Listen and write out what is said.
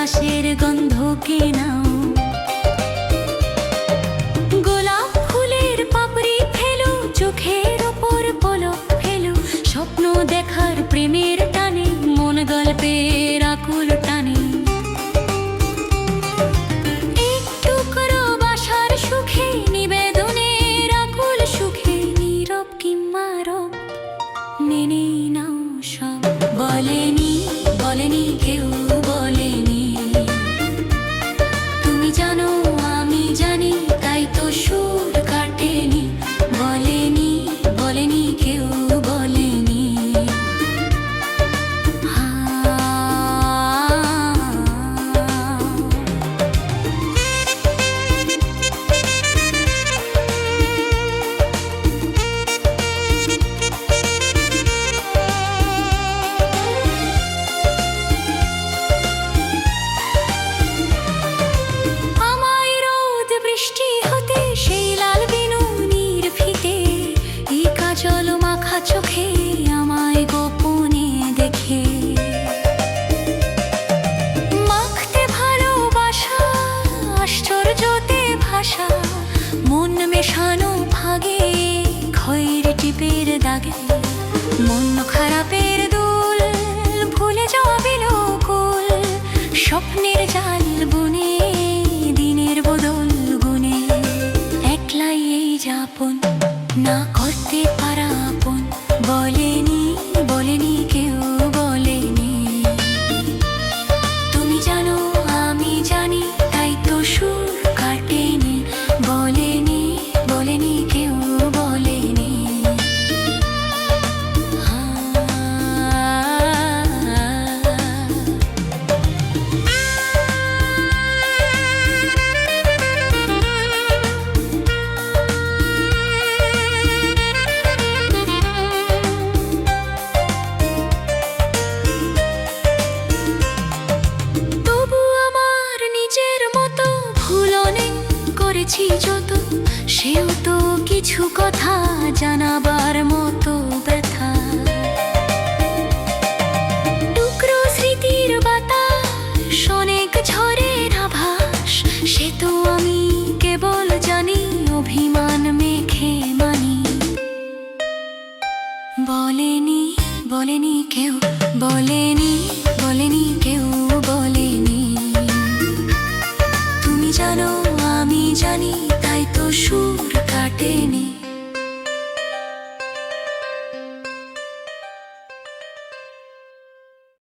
বাতাসের গন্ধ কে নাও। গোলাপ ফুলের পাপড়ি ফেলো, চোখের ওপর পলক ফেলো। স্বপ্ন দেখার প্রেমের টানে, মন গল্পের আকুল টানে। একটু করো বাসার সুখে, নিবেদনের আকুল সুখে। নীরব কিংবা রব, মেনে নাও সব। বলেনি বলেনি কেউ বলেনি, তুমি জানো আমি জানি, তাই তো সুর কাটেনি। বলেনি বলেনি কেউ বলেনি। আমায় রোদ বৃষ্টি হতে, সেই লাল বেনুনির ফিতে। এই কাজল মাখা চোখে আমায় গোপনে দেখে। মাখতে ভালোবাসা, আশ্চর্যতে ভাষা। মন মেশানো ভাগে, খয়ের টিপের দাগে। মন খারাপের দুল, ভুলে যাওয়া বিলোকুল। স্বপ্নের জাল বুনে, দিনের বদল গুনে। একলাই এই যাপন, না করতে পারা আপন। বলেনি বলেনি কেউ বলেনি, তুমি জানো আমি জানি, তাই তো সুর কাটেনি। বলেনি বলেনি কেউ বলেনি। তবু আমার নিজের মতো ভুল অনেক করেছি যত, সেও তো কিছু কথা জানাবার মতো।